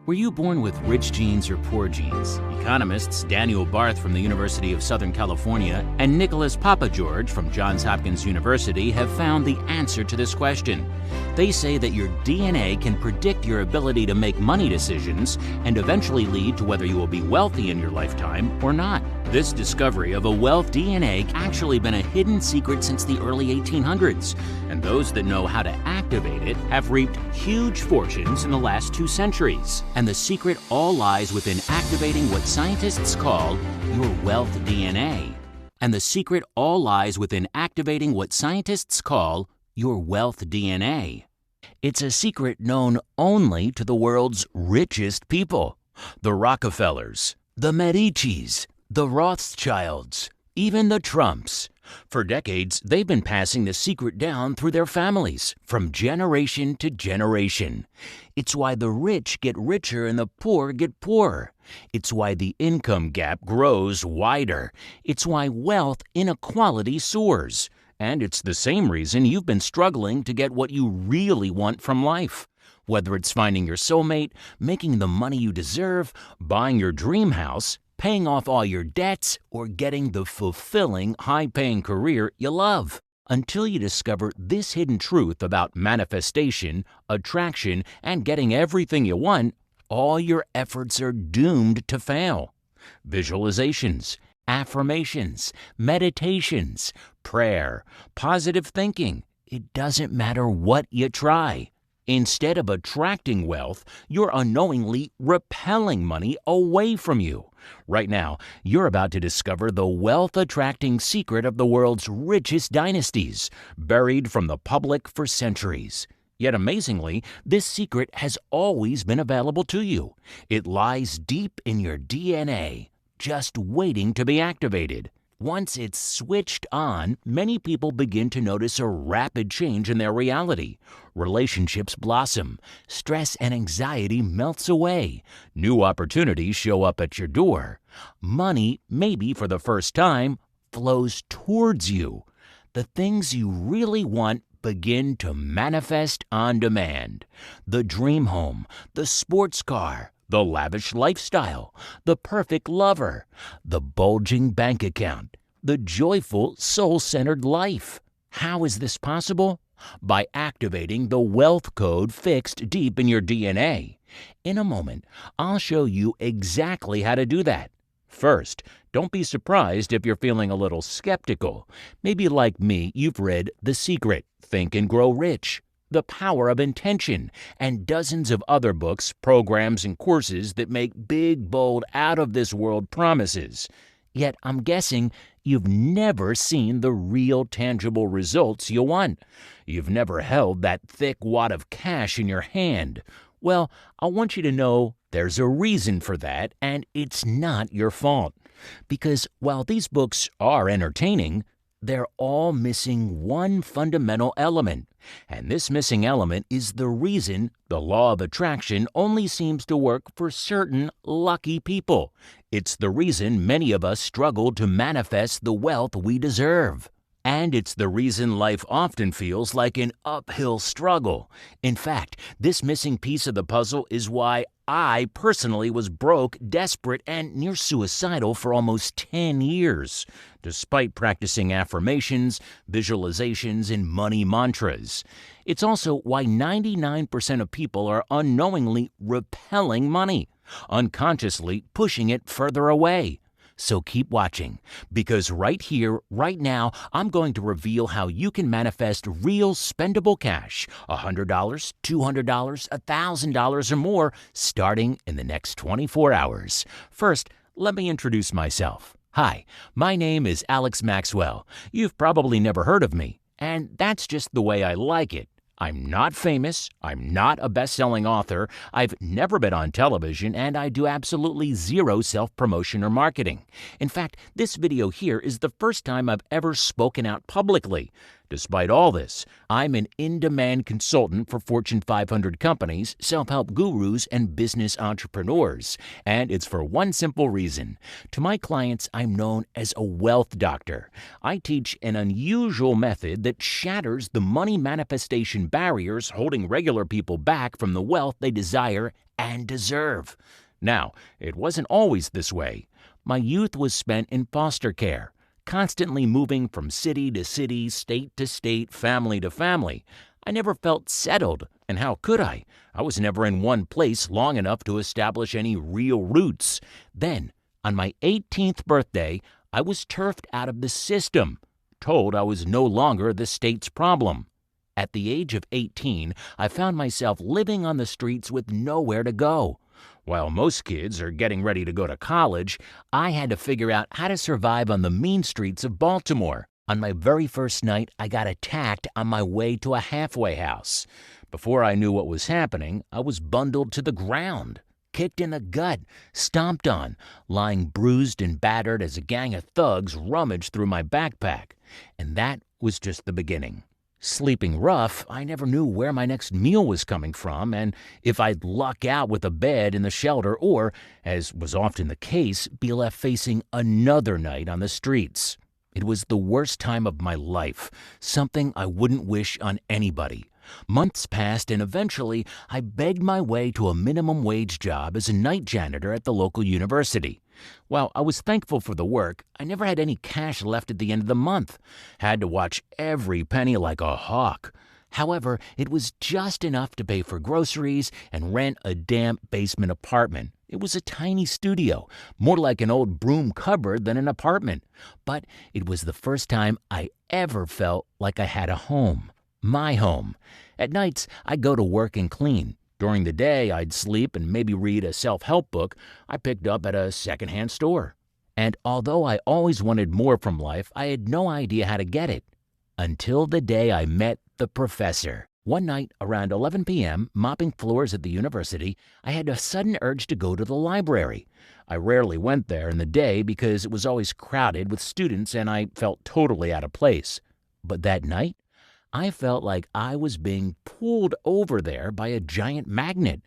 Were you born with rich genes or poor genes? Economists Daniel Barth from the University of Southern California and Nicholas Papageorge from Johns Hopkins University have found the answer to this question. They say that your DNA can predict your ability to make money decisions and eventually lead to whether you will be wealthy in your lifetime or not. This discovery of a wealth DNA actually been a hidden secret since the early 1800s, and those that know how to activate it have reaped huge fortunes in the last 2 centuries. And the secret all lies within activating what scientists call your wealth DNA. And the secret all lies within activating what scientists call your wealth DNA. It's a secret known only to the world's richest people. The Rockefellers, the Medicis, the Rothschilds, even the Trumps. For decades, they've been passing the secret down through their families, from generation to generation. It's why the rich get richer and the poor get poorer. It's why the income gap grows wider. It's why wealth inequality soars. And it's the same reason you've been struggling to get what you really want from life. Whether it's finding your soulmate, making the money you deserve, buying your dream house, paying off all your debts, or getting the fulfilling, high-paying career you love. Until you discover this hidden truth about manifestation, attraction, and getting everything you want, all your efforts are doomed to fail. Visualizations, affirmations, meditations, prayer, positive thinking. It doesn't matter what you try. Instead of attracting wealth, you're unknowingly repelling money away from you. Right now, you're about to discover the wealth-attracting secret of the world's richest dynasties, buried from the public for centuries. Yet amazingly, this secret has always been available to you. It lies deep in your DNA, just waiting to be activated. Once it's switched on, many people begin to notice a rapid change in their reality. Relationships blossom, stress and anxiety melts away, new opportunities show up at your door. Money, maybe for the first time, flows towards you. The things you really want begin to manifest on demand. The dream home, the sports car, the lavish lifestyle, the perfect lover, the bulging bank account, the joyful, soul-centered life. How is this possible? By activating the wealth code fixed deep in your DNA. In a moment, I'll show you exactly how to do that. First, don't be surprised if you're feeling a little skeptical. Maybe like me, you've read The Secret, Think and Grow Rich, The Power of Intention, and dozens of other books, programs, and courses that make big, bold, out-of-this-world promises. Yet I'm guessing you've never seen the real tangible results you want. You've never held that thick wad of cash in your hand. Well, I want you to know there's a reason for that, and it's not your fault. Because while these books are entertaining, they're all missing one fundamental element. And this missing element is the reason the law of attraction only seems to work for certain lucky people. It's the reason many of us struggle to manifest the wealth we deserve. And it's the reason life often feels like an uphill struggle. In fact, this missing piece of the puzzle is why I personally was broke, desperate, and near suicidal for almost 10 years, despite practicing affirmations, visualizations, and money mantras. It's also why 99% of people are unknowingly repelling money, unconsciously pushing it further away. So keep watching, because right here, right now, I'm going to reveal how you can manifest real spendable cash, $100, $200, $1,000 or more, starting in the next 24 hours. First, let me introduce myself. Hi, my name is Alex Maxwell. You've probably never heard of me, and that's just the way I like it. I'm not famous, I'm not a best-selling author, I've never been on television, and I do absolutely zero self-promotion or marketing. In fact, this video here is the first time I've ever spoken out publicly. Despite all this, I'm an in-demand consultant for Fortune 500 companies, self-help gurus, and business entrepreneurs. And it's for one simple reason. To my clients, I'm known as a wealth doctor. I teach an unusual method that shatters the money manifestation barriers holding regular people back from the wealth they desire and deserve. Now, it wasn't always this way. My youth was spent in foster care, constantly moving from city to city, state to state, family to family. I never felt settled, and how could I? I was never in one place long enough to establish any real roots. Then, on my 18th birthday, I was turfed out of the system, told I was no longer the state's problem. At the age of 18, I found myself living on the streets with nowhere to go. While most kids are getting ready to go to college, I had to figure out how to survive on the mean streets of Baltimore. On my very first night, I got attacked on my way to a halfway house. Before I knew what was happening, I was bundled to the ground, kicked in the gut, stomped on, lying bruised and battered as a gang of thugs rummaged through my backpack. And that was just the beginning. Sleeping rough, I never knew where my next meal was coming from and if I'd luck out with a bed in the shelter or, as was often the case, be left facing another night on the streets. It was the worst time of my life, something I wouldn't wish on anybody. Months passed and eventually I begged my way to a minimum wage job as a night janitor at the local university. While I was thankful for the work, I never had any cash left at the end of the month. Had to watch every penny like a hawk. However, it was just enough to pay for groceries and rent a damp basement apartment. It was a tiny studio, more like an old broom cupboard than an apartment. But it was the first time I ever felt like I had a home. My home. At nights, I'd go to work and clean. During the day, I'd sleep and maybe read a self-help book I picked up at a secondhand store. And although I always wanted more from life, I had no idea how to get it. Until the day I met the professor. One night, around 11 p.m., mopping floors at the university, I had a sudden urge to go to the library. I rarely went there in the day because it was always crowded with students and I felt totally out of place. But that night, I felt like I was being pulled over there by a giant magnet.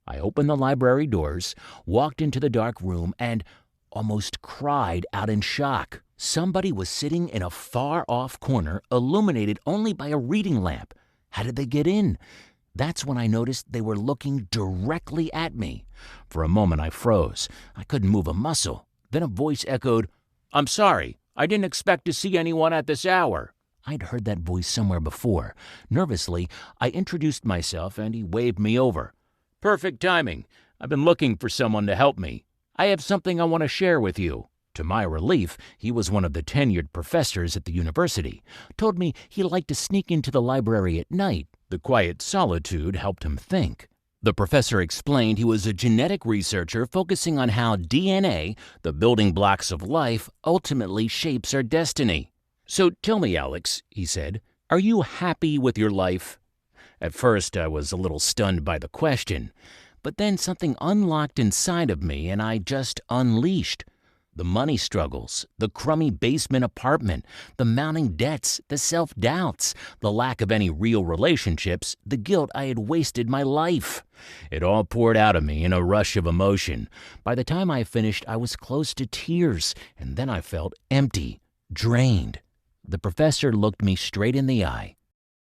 I opened the library doors, walked into the dark room, and almost cried out in shock. Somebody was sitting in a far-off corner, illuminated only by a reading lamp. How did they get in? That's when I noticed they were looking directly at me. For a moment I froze. I couldn't move a muscle. Then a voice echoed, "I'm sorry, I didn't expect to see anyone at this hour." I'd heard that voice somewhere before. Nervously, I introduced myself and he waved me over. "Perfect timing. I've been looking for someone to help me. I have something I want to share with you." To my relief, he was one of the tenured professors at the university. Told me he liked to sneak into the library at night. The quiet solitude helped him think. The professor explained he was a genetic researcher focusing on how DNA, the building blocks of life, ultimately shapes our destiny. "So tell me, Alex," he said, "are you happy with your life?" At first, I was a little stunned by the question, but then something unlocked inside of me and I just unleashed. The money struggles, the crummy basement apartment, the mounting debts, the self-doubts, the lack of any real relationships, the guilt I had wasted my life. It all poured out of me in a rush of emotion. By the time I finished, I was close to tears, and then I felt empty, drained. The professor looked me straight in the eye.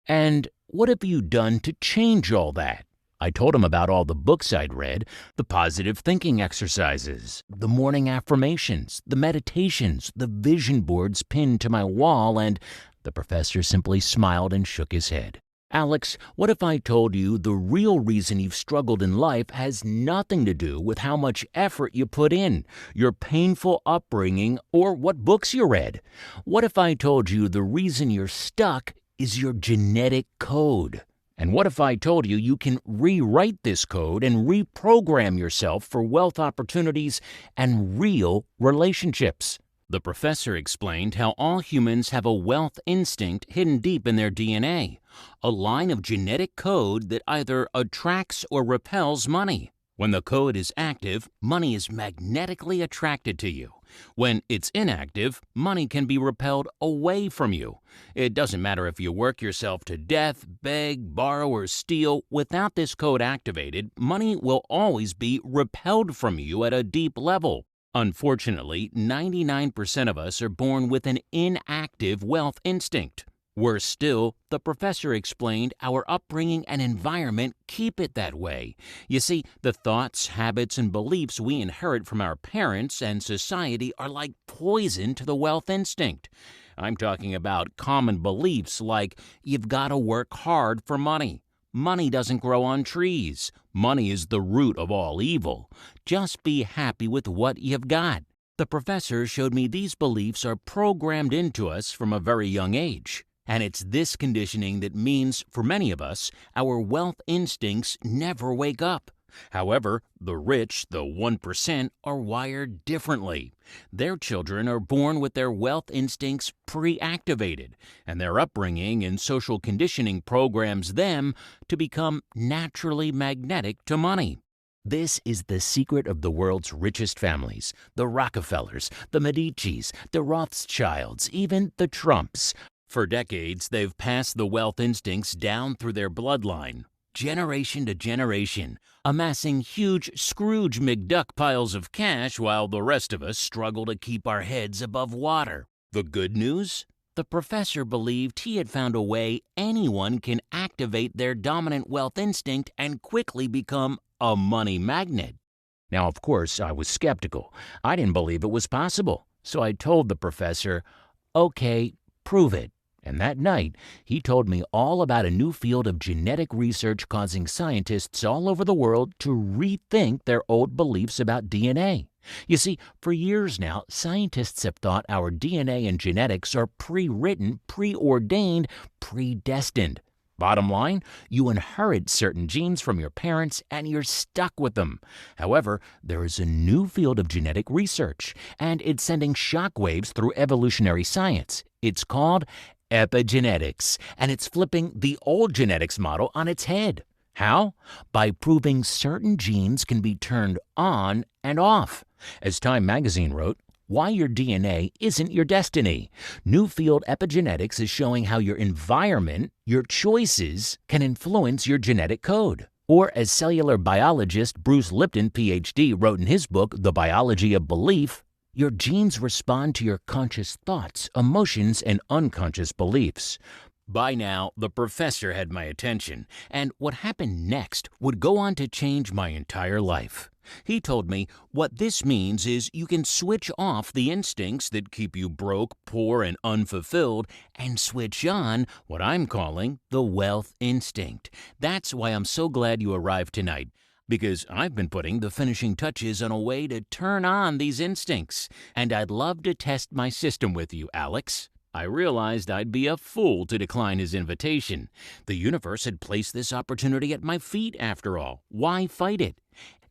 "And what have you done to change all that?" I told him about all the books I'd read, the positive thinking exercises, the morning affirmations, the meditations, the vision boards pinned to my wall, and the professor simply smiled and shook his head. "Alex, what if I told you the real reason you've struggled in life has nothing to do with how much effort you put in, your painful upbringing, or what books you read? What if I told you the reason you're stuck is your genetic code? And what if I told you you can rewrite this code and reprogram yourself for wealth opportunities and real relationships?" The professor explained how all humans have a wealth instinct hidden deep in their DNA, a line of genetic code that either attracts or repels money. When the code is active, money is magnetically attracted to you. When it's inactive, money can be repelled away from you. It doesn't matter if you work yourself to death, beg, borrow, or steal. Without this code activated, money will always be repelled from you at a deep level. Unfortunately, 99% of us are born with an inactive wealth instinct. Worse still, the professor explained our upbringing and environment keep it that way. You see, the thoughts, habits, and beliefs we inherit from our parents and society are like poison to the wealth instinct. I'm talking about common beliefs like you've got to work hard for money. Money doesn't grow on trees. Money is the root of all evil. Just be happy with what you've got. The professor showed me these beliefs are programmed into us from a very young age. And it's this conditioning that means, for many of us, our wealth instincts never wake up. However, the rich, the 1%, are wired differently. Their children are born with their wealth instincts pre-activated, and their upbringing and social conditioning programs them to become naturally magnetic to money. This is the secret of the world's richest families, the Rockefellers, the Medicis, the Rothschilds, even the Trumps. For decades, they've passed the wealth instincts down through their bloodline, generation to generation, amassing huge Scrooge McDuck piles of cash while the rest of us struggle to keep our heads above water. The good news? The professor believed he had found a way anyone can activate their dominant wealth instinct and quickly become a money magnet. Now, of course, I was skeptical. I didn't believe it was possible. So I told the professor, "Okay, prove it." And that night, he told me all about a new field of genetic research causing scientists all over the world to rethink their old beliefs about DNA. You see, for years now, scientists have thought our DNA and genetics are pre-written, preordained, predestined. Bottom line, you inherit certain genes from your parents and you're stuck with them. However, there is a new field of genetic research, and it's sending shockwaves through evolutionary science. It's called epigenetics, and it's flipping the old genetics model on its head. How? By proving certain genes can be turned on and off. As Time magazine wrote, "Why your DNA isn't your destiny." New field epigenetics is showing how your environment, your choices, can influence your genetic code. Or as cellular biologist Bruce Lipton, PhD, wrote in his book, The Biology of Belief, your genes respond to your conscious thoughts, emotions, and unconscious beliefs. By now, the professor had my attention, and what happened next would go on to change my entire life. He told me what this means is you can switch off the instincts that keep you broke, poor, and unfulfilled, and switch on what I'm calling the wealth instinct. That's why I'm so glad you arrived tonight, because I've been putting the finishing touches on a way to turn on these instincts, and I'd love to test my system with you, Alex. I realized I'd be a fool to decline his invitation. The universe had placed this opportunity at my feet, after all. Why fight it?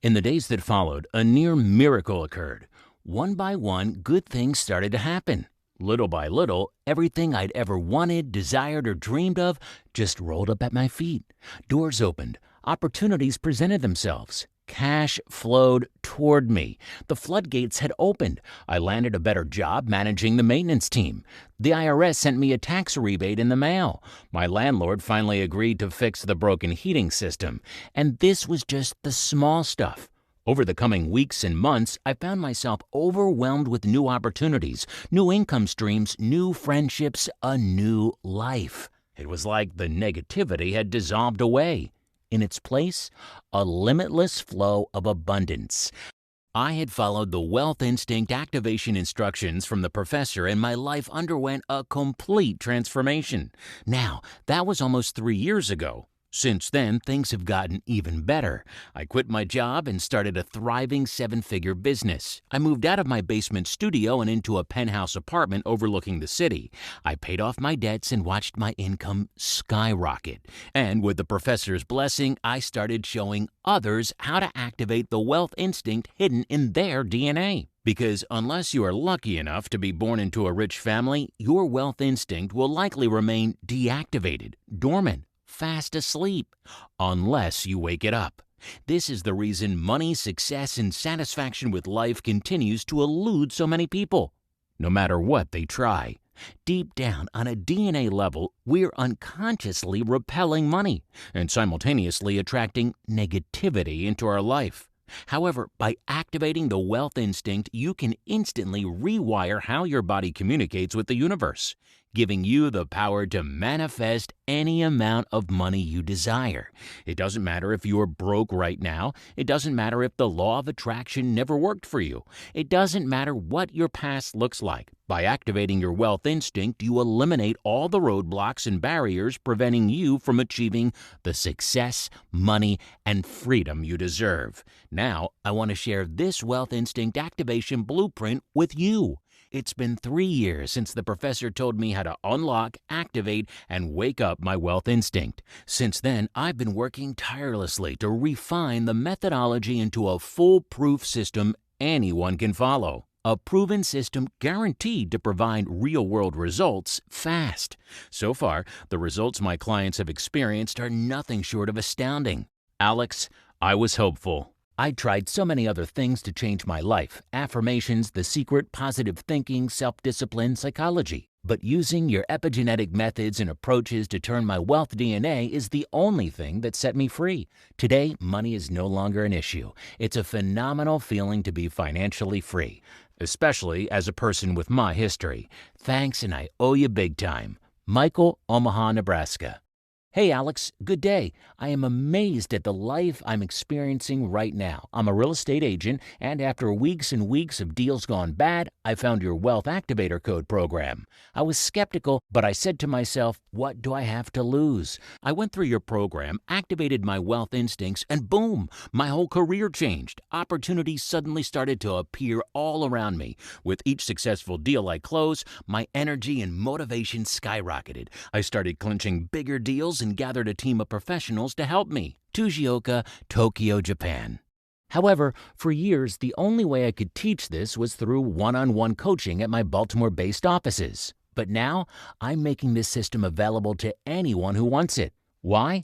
In the days that followed, a near miracle occurred. One by one, good things started to happen. Little by little, everything I'd ever wanted, desired, or dreamed of just rolled up at my feet. Doors opened. Opportunities presented themselves. Cash flowed toward me. The floodgates had opened. I landed a better job managing the maintenance team. The IRS sent me a tax rebate in the mail. My landlord finally agreed to fix the broken heating system. And this was just the small stuff. Over the coming weeks and months, I found myself overwhelmed with new opportunities, new income streams, new friendships, a new life. It was like the negativity had dissolved away. In its place, a limitless flow of abundance. I had followed the wealth instinct activation instructions from the professor, and my life underwent a complete transformation. Now, that was almost 3 years ago. Since then, things have gotten even better. I quit my job and started a thriving 7-figure business. I moved out of my basement studio and into a penthouse apartment overlooking the city. I paid off my debts and watched my income skyrocket. And with the professor's blessing, I started showing others how to activate the wealth instinct hidden in their DNA. Because unless you are lucky enough to be born into a rich family, your wealth instinct will likely remain deactivated, dormant, fast asleep, unless you wake it up. This is the reason money, success, and satisfaction with life continues to elude so many people, no matter what they try. Deep down, on a DNA level, we're unconsciously repelling money and simultaneously attracting negativity into our life. However, by activating the wealth instinct, you can instantly rewire how your body communicates with the universe, giving you the power to manifest any amount of money you desire. It doesn't matter if you are broke right now. It doesn't matter if the law of attraction never worked for you. It doesn't matter what your past looks like. By activating your wealth instinct, you eliminate all the roadblocks and barriers preventing you from achieving the success, money, and freedom you deserve. Now, I want to share this wealth instinct activation blueprint with you. It's been 3 years since the professor told me how to unlock, activate, and wake up my wealth instinct. Since then, I've been working tirelessly to refine the methodology into a foolproof system anyone can follow. A proven system guaranteed to provide real-world results fast. So far, the results my clients have experienced are nothing short of astounding. Alex, I was hopeful. I tried so many other things to change my life: affirmations, The Secret, positive thinking, self-discipline, psychology. But using your epigenetic methods and approaches to turn my wealth DNA is the only thing that set me free. Today, money is no longer an issue. It's a phenomenal feeling to be financially free, especially as a person with my history. Thanks, and I owe you big time. Michael, Omaha, Nebraska. Hey Alex, good day. I am amazed at the life I'm experiencing right now. I'm a real estate agent, and after weeks and weeks of deals gone bad, I found your Wealth Activator Code program. I was skeptical, but I said to myself, what do I have to lose? I went through your program, activated my wealth instincts, and boom, my whole career changed. Opportunities suddenly started to appear all around me. With each successful deal I closed, my energy and motivation skyrocketed. I started clinching bigger deals and gathered a team of professionals to help me. Tujioka, Tokyo, Japan. However, for years, the only way I could teach this was through one-on-one coaching at my Baltimore-based offices. But now, I'm making this system available to anyone who wants it. Why?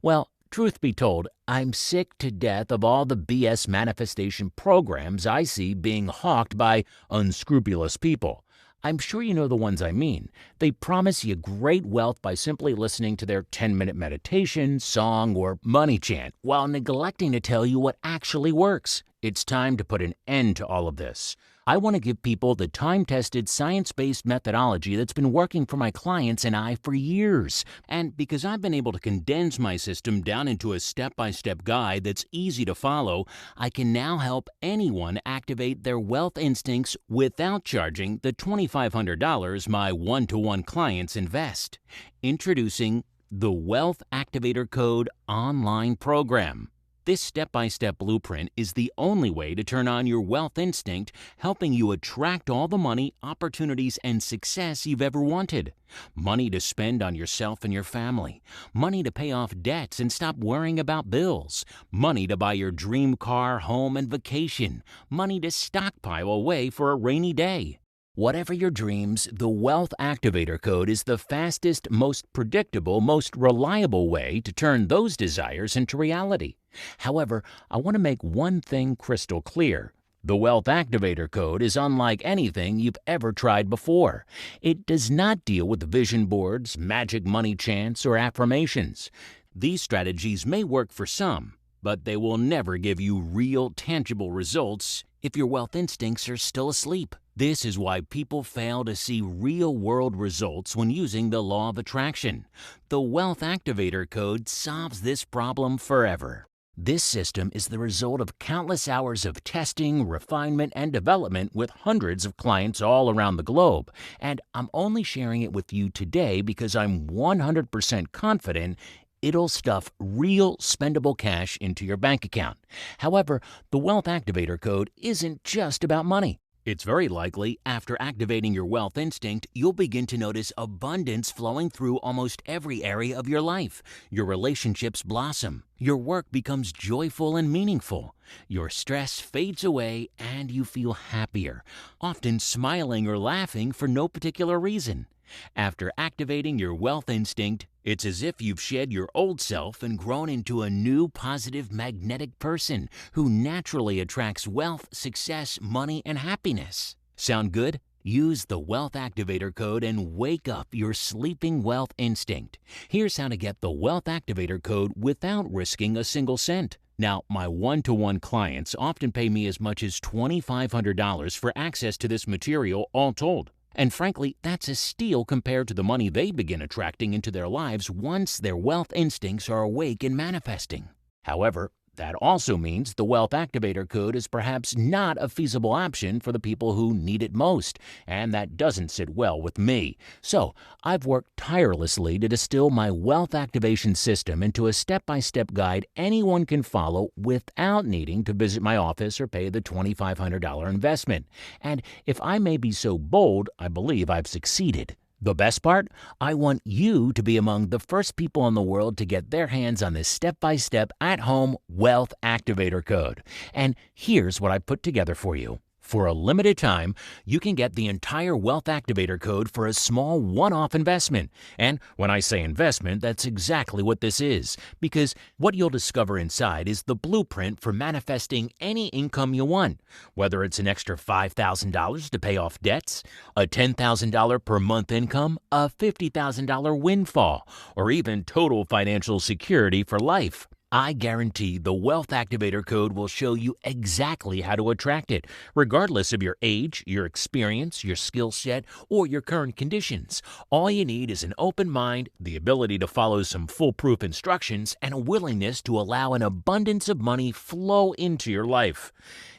Well, truth be told, I'm sick to death of all the BS manifestation programs I see being hawked by unscrupulous people. I'm sure you know the ones I mean. They promise you great wealth by simply listening to their 10-minute meditation, song, or money chant, while neglecting to tell you what actually works. It's time to put an end to all of this. I want to give people the time-tested, science-based methodology that's been working for my clients and I for years. And because I've been able to condense my system down into a step-by-step guide that's easy to follow, I can now help anyone activate their wealth instincts without charging the $2,500 my one-to-one clients invest. Introducing the Wealth Activator Code online program. This step-by-step blueprint is the only way to turn on your wealth instinct, helping you attract all the money, opportunities, and success you've ever wanted. Money to spend on yourself and your family. Money to pay off debts and stop worrying about bills. Money to buy your dream car, home, and vacation. Money to stockpile away for a rainy day. Whatever your dreams, the Wealth Activator Code is the fastest, most predictable, most reliable way to turn those desires into reality. However, I want to make one thing crystal clear. The Wealth Activator Code is unlike anything you've ever tried before. It does not deal with vision boards, magic money chants, or affirmations. These strategies may work for some, but they will never give you real, tangible results if your wealth instincts are still asleep. This is why people fail to see real-world results when using the law of attraction. The Wealth Activator Code solves this problem forever. This system is the result of countless hours of testing, refinement, and development with hundreds of clients all around the globe, and I'm only sharing it with you today because I'm 100% confident it'll stuff real spendable cash into your bank account. However, the Wealth Activator Code isn't just about money. It's very likely, after activating your wealth instinct, you'll begin to notice abundance flowing through almost every area of your life. Your relationships blossom. Your work becomes joyful and meaningful. Your stress fades away and you feel happier, often smiling or laughing for no particular reason. After activating your wealth instinct, it's as if you've shed your old self and grown into a new positive magnetic person who naturally attracts wealth, success, money, and happiness. Sound good? Use the Wealth Activator code and wake up your sleeping wealth instinct. Here's how to get the Wealth Activator code without risking a single cent. Now, my one-to-one clients often pay me as much as $2,500 for access to this material all told. And frankly, that's a steal compared to the money they begin attracting into their lives once their wealth instincts are awake and manifesting. However, that also means the Wealth Activator code is perhaps not a feasible option for the people who need it most, and that doesn't sit well with me. So, I've worked tirelessly to distill my wealth activation system into a step-by-step guide anyone can follow without needing to visit my office or pay the $2,500 investment. And if I may be so bold, I believe I've succeeded. The best part? I want you to be among the first people in the world to get their hands on this step-by-step at-home Wealth Activator code. And here's what I put together for you. For a limited time, you can get the entire Wealth Activator code for a small one-off investment. And when I say investment, that's exactly what this is. Because what you'll discover inside is the blueprint for manifesting any income you want. Whether it's an extra $5,000 to pay off debts, a $10,000 per month income, a $50,000 windfall, or even total financial security for life. I guarantee the Wealth Activator code will show you exactly how to attract it, regardless of your age, your experience, your skill set, or your current conditions. All you need is an open mind, the ability to follow some foolproof instructions, and a willingness to allow an abundance of money flow into your life.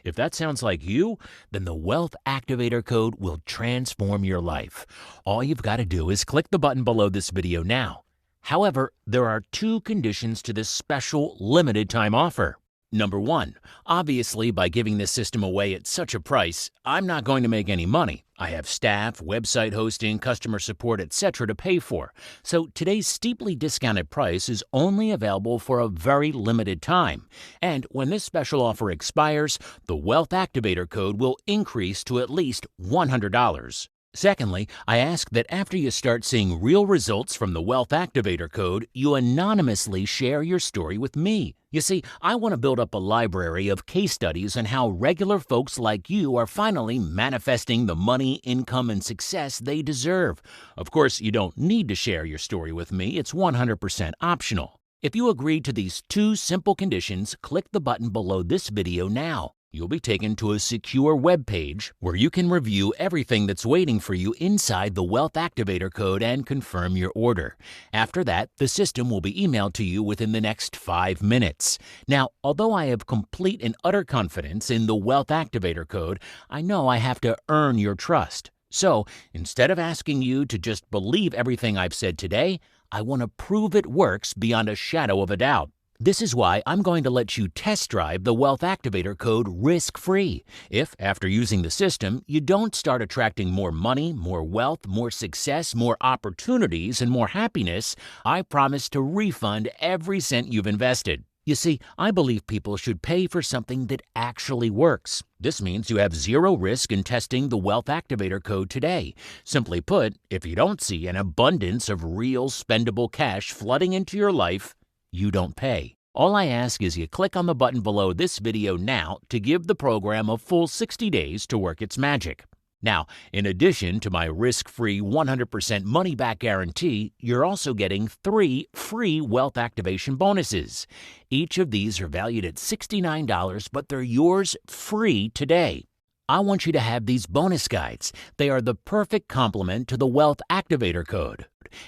If that sounds like you, then the Wealth Activator code will transform your life. All you've got to do is click the button below this video now. However, there are two conditions to this special limited time offer. Number one, obviously by giving this system away at such a price, I'm not going to make any money. I have staff, website hosting, customer support, etc. to pay for. So today's steeply discounted price is only available for a very limited time. And when this special offer expires, the Wealth Activator code will increase to at least $100. Secondly, I ask that after you start seeing real results from the Wealth Activator code, you anonymously share your story with me. You see, I want to build up a library of case studies on how regular folks like you are finally manifesting the money, income, and success they deserve. Of course, you don't need to share your story with me. It's 100% optional. If you agree to these two simple conditions, click the button below this video now. You'll be taken to a secure web page where you can review everything that's waiting for you inside the Wealth Activator code and confirm your order. After that, the system will be emailed to you within the next 5 minutes. Now, although I have complete and utter confidence in the Wealth Activator code, I know I have to earn your trust. So, instead of asking you to just believe everything I've said today, I want to prove it works beyond a shadow of a doubt. This is why I'm going to let you test drive the Wealth Activator code risk-free. If, after using the system, you don't start attracting more money, more wealth, more success, more opportunities, and more happiness, I promise to refund every cent you've invested. You see, I believe people should pay for something that actually works. This means you have zero risk in testing the Wealth Activator code today. Simply put, if you don't see an abundance of real spendable cash flooding into your life, you don't pay. All I ask is you click on the button below this video now to give the program a full 60 days to work its magic. Now, in addition to my risk-free 100% money-back guarantee, you're also getting 3 free wealth activation bonuses. Each of these are valued at $69, but they're yours free today. I want you to have these bonus guides. They are the perfect complement to the Wealth Activator code.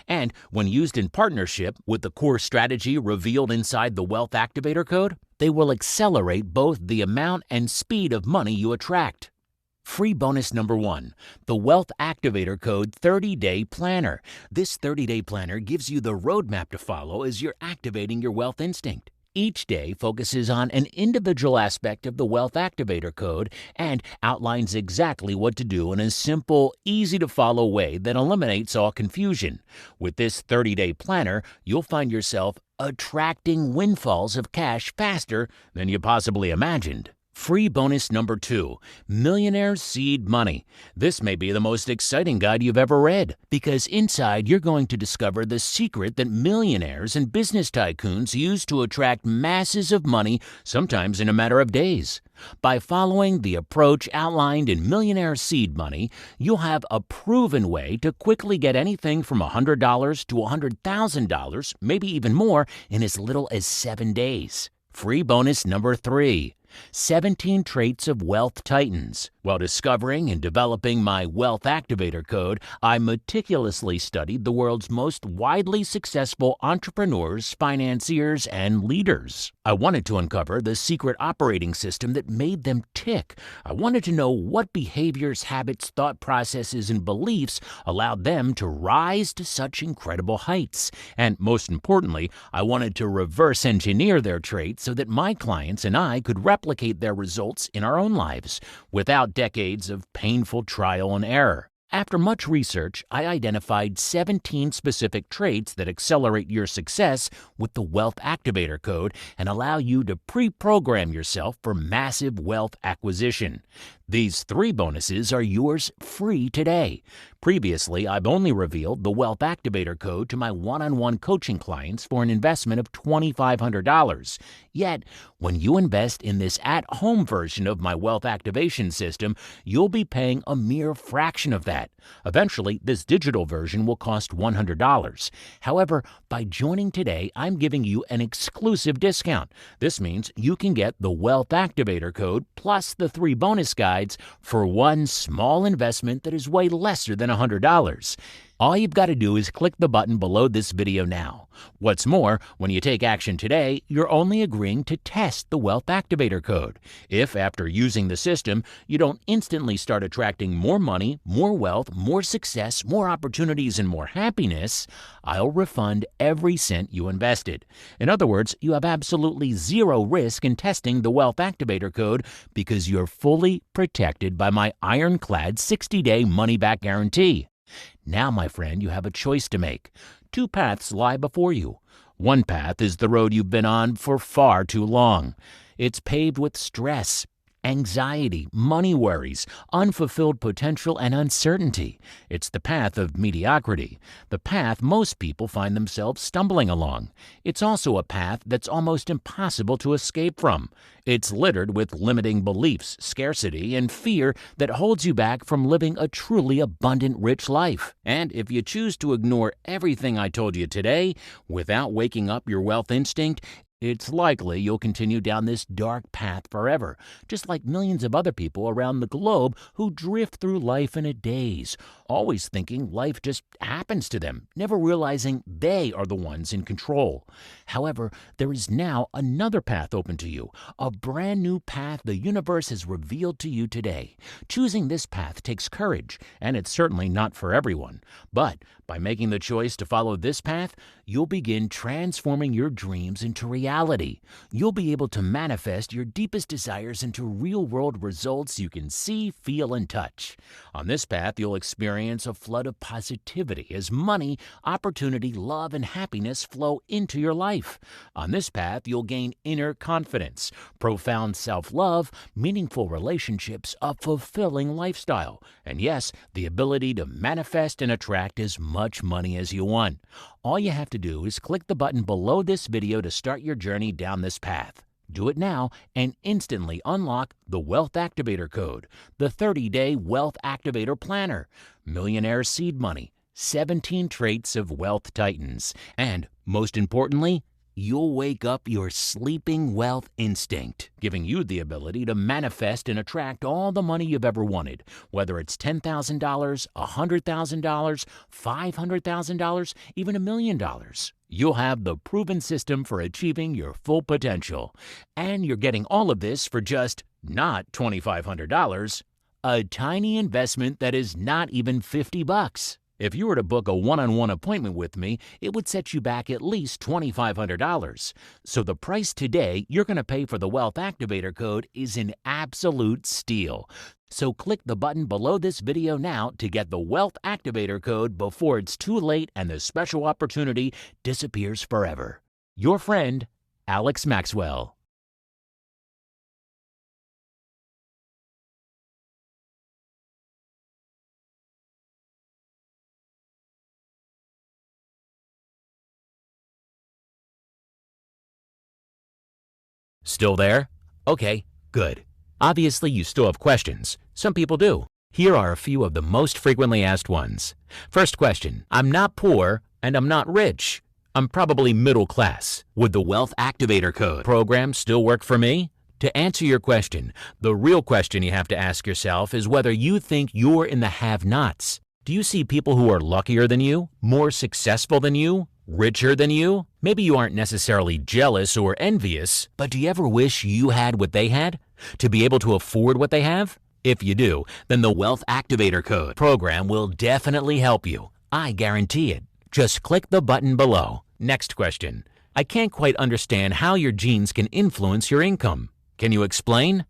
And when used in partnership with the core strategy revealed inside the Wealth Activator code, they will accelerate both the amount and speed of money you attract. Free bonus number 1, the Wealth Activator code 30-day planner. This 30-day planner gives you the roadmap to follow as you're activating your wealth instinct. Each day focuses on an individual aspect of the Wealth Activator code and outlines exactly what to do in a simple, easy-to-follow way that eliminates all confusion. With this 30-day planner, you'll find yourself attracting windfalls of cash faster than you possibly imagined. Free bonus number 2, Millionaire Seed Money. This may be the most exciting guide you've ever read, because inside you're going to discover the secret that millionaires and business tycoons use to attract masses of money, sometimes in a matter of days. By following the approach outlined in Millionaire Seed Money, you'll have a proven way to quickly get anything from $100 to $100,000, maybe even more, in as little as 7 days. Free bonus number 3, 17 Traits of Wealth Titans. While discovering and developing my Wealth Activator code, I meticulously studied the world's most widely successful entrepreneurs, financiers, and leaders. I wanted to uncover the secret operating system that made them tick. I wanted to know what behaviors, habits, thought processes, and beliefs allowed them to rise to such incredible heights. And most importantly, I wanted to reverse engineer their traits so that my clients and I could replicate their results in our own lives without decades of painful trial and error. After much research, I identified 17 specific traits that accelerate your success with the Wealth Activator code and allow you to pre-program yourself for massive wealth acquisition. These 3 bonuses are yours free today. Previously, I've only revealed the Wealth Activator code to my one-on-one coaching clients for an investment of $2,500. Yet, when you invest in this at-home version of my wealth activation system, you'll be paying a mere fraction of that. Eventually, this digital version will cost $100. However, by joining today, I'm giving you an exclusive discount. This means you can get the Wealth Activator code plus the 3 bonus guides for one small investment that is way lesser than $100. All you've got to do is click the button below this video now. What's more, when you take action today, you're only agreeing to test the Wealth Activator code. If, after using the system, you don't instantly start attracting more money, more wealth, more success, more opportunities, and more happiness, I'll refund every cent you invested. In other words, you have absolutely zero risk in testing the Wealth Activator code because you're fully protected by my ironclad 60-day money-back guarantee. Now, my friend, you have a choice to make. 2 paths lie before you. One path is the road you've been on for far too long. It's paved with stress, anxiety, money worries, unfulfilled potential, and uncertainty. It's the path of mediocrity, the path most people find themselves stumbling along. It's also a path that's almost impossible to escape from. It's littered with limiting beliefs, scarcity, and fear that holds you back from living a truly abundant, rich life. And if you choose to ignore everything I told you today without waking up your wealth instinct, it's likely you'll continue down this dark path forever, just like millions of other people around the globe who drift through life in a daze, always thinking life just happens to them, never realizing they are the ones in control. However, there is now another path open to you, a brand new path the universe has revealed to you today. Choosing this path takes courage, and it's certainly not for everyone. But by making the choice to follow this path, you'll begin transforming your dreams into reality. You'll be able to manifest your deepest desires into real-world results you can see, feel, and touch. On this path, you'll experience a flood of positivity as money, opportunity, love, and happiness flow into your life. On this path, you'll gain inner confidence, profound self-love, meaningful relationships, a fulfilling lifestyle, and yes, the ability to manifest and attract as much money as you want. All you have to do is click the button below this video to start your journey down this path. Do it now and instantly unlock the Wealth Activator code, the 30-day Wealth Activator Planner, Millionaire Seed Money, 17 Traits of Wealth Titans, and, most importantly, you'll wake up your sleeping wealth instinct, giving you the ability to manifest and attract all the money you've ever wanted, whether it's $10,000, $100,000, $500,000, even $1 million. You'll have the proven system for achieving your full potential. And you're getting all of this for just not $2,500, a tiny investment that is not even $50. If you were to book a one-on-one appointment with me, it would set you back at least $2,500. So the price today you're going to pay for the Wealth Activator code is an absolute steal. So click the button below this video now to get the Wealth Activator code before it's too late and the special opportunity disappears forever. Your friend, Alex Maxwell. Still there? Okay, good. Obviously, you still have questions. Some people do. Here are a few of the most frequently asked ones. First question, I'm not poor and I'm not rich. I'm probably middle class. Would the Wealth Activator Code program still work for me? To answer your question, the real question you have to ask yourself is whether you think you're in the have-nots. Do you see people who are luckier than you, more successful than you, richer than you? Maybe you aren't necessarily jealous or envious, but do you ever wish you had what they had? To be able to afford what they have? If you do, then the Wealth Activator Code program will definitely help you. I guarantee it. Just click the button below. Next question. I can't quite understand how your genes can influence your income. Can you explain?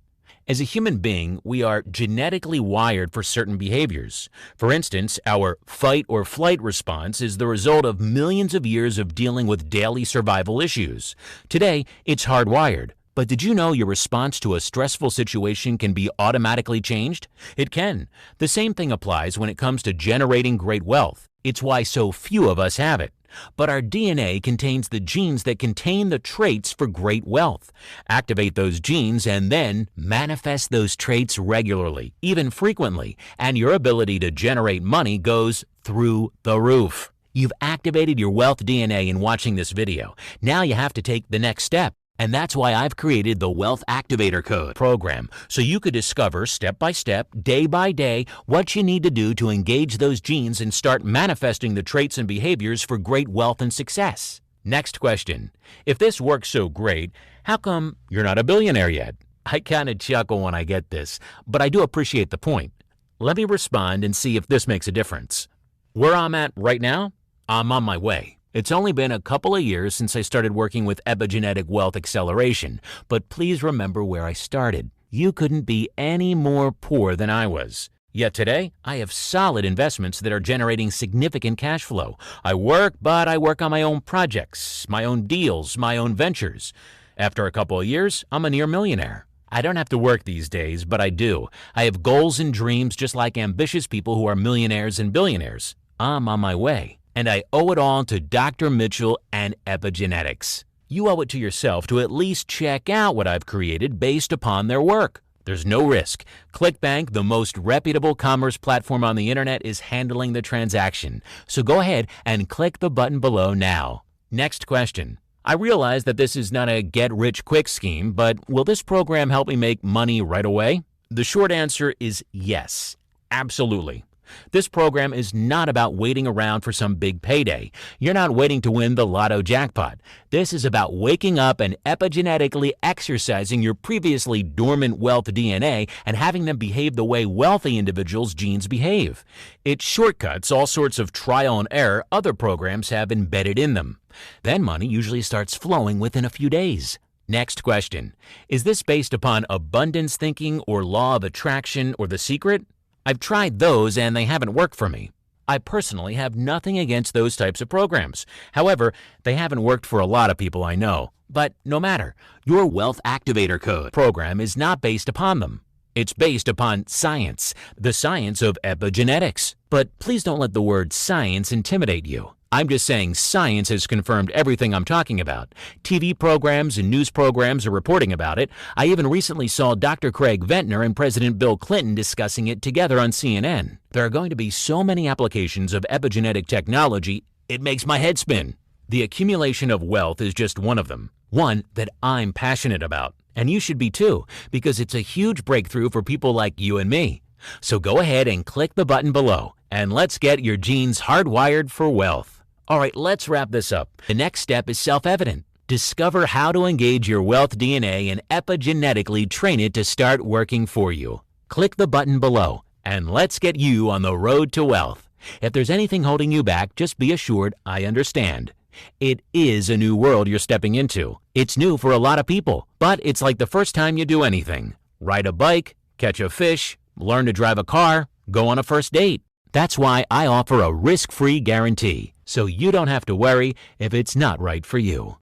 As a human being, we are genetically wired for certain behaviors. For instance, our fight or flight response is the result of millions of years of dealing with daily survival issues. Today, it's hardwired. But did you know your response to a stressful situation can be automatically changed? It can. The same thing applies when it comes to generating great wealth. It's why so few of us have it. But our DNA contains the genes that contain the traits for great wealth. Activate those genes and then manifest those traits regularly, even frequently, and your ability to generate money goes through the roof. You've activated your wealth DNA in watching this video. Now you have to take the next step. And that's why I've created the Wealth Activator Code program, so you could discover step by step, day by day, what you need to do to engage those genes and start manifesting the traits and behaviors for great wealth and success. Next question. If this works so great, how come you're not a billionaire yet? I kind of chuckle when I get this, but I do appreciate the point. Let me respond and see if this makes a difference. Where I'm at right now, I'm on my way. It's only been a couple of years since I started working with epigenetic wealth acceleration, but please remember where I started. You couldn't be any more poor than I was. Yet today, I have solid investments that are generating significant cash flow. I work, but I work on my own projects, my own deals, my own ventures. After a couple of years, I'm a near millionaire. I don't have to work these days, but I do. I have goals and dreams just like ambitious people who are millionaires and billionaires. I'm on my way. And I owe it all to Dr. Mitchell and epigenetics. You owe it to yourself to at least check out what I've created based upon their work. There's no risk. ClickBank, the most reputable commerce platform on the internet, is handling the transaction. So go ahead and click the button below now. Next question. I realize that this is not a get-rich-quick scheme, but will this program help me make money right away? The short answer is yes, absolutely. This program is not about waiting around for some big payday. You're not waiting to win the lotto jackpot. This is about waking up and epigenetically exercising your previously dormant wealth DNA and having them behave the way wealthy individuals' genes behave. It shortcuts all sorts of trial and error other programs have embedded in them. Then money usually starts flowing within a few days. Next question. Is this based upon abundance thinking or law of attraction or The Secret? I've tried those and they haven't worked for me. I personally have nothing against those types of programs. However, they haven't worked for a lot of people I know. But no matter, your Wealth Activator Code program is not based upon them. It's based upon science, the science of epigenetics. But please don't let the word science intimidate you. I'm just saying science has confirmed everything I'm talking about. TV programs and news programs are reporting about it. I even recently saw Dr. Craig Ventner and President Bill Clinton discussing it together on CNN. There are going to be so many applications of epigenetic technology, it makes my head spin. The accumulation of wealth is just one of them, one that I'm passionate about. And you should be too, because it's a huge breakthrough for people like you and me. So go ahead and click the button below, and let's get your genes hardwired for wealth. All right, let's wrap this up. The next step is self-evident. Discover how to engage your wealth DNA and epigenetically train it to start working for you. Click the button below, and let's get you on the road to wealth. If there's anything holding you back, just be assured I understand. It is a new world you're stepping into. It's new for a lot of people, but it's like the first time you do anything. Ride a bike, catch a fish, learn to drive a car, go on a first date. That's why I offer a risk-free guarantee, so you don't have to worry if it's not right for you.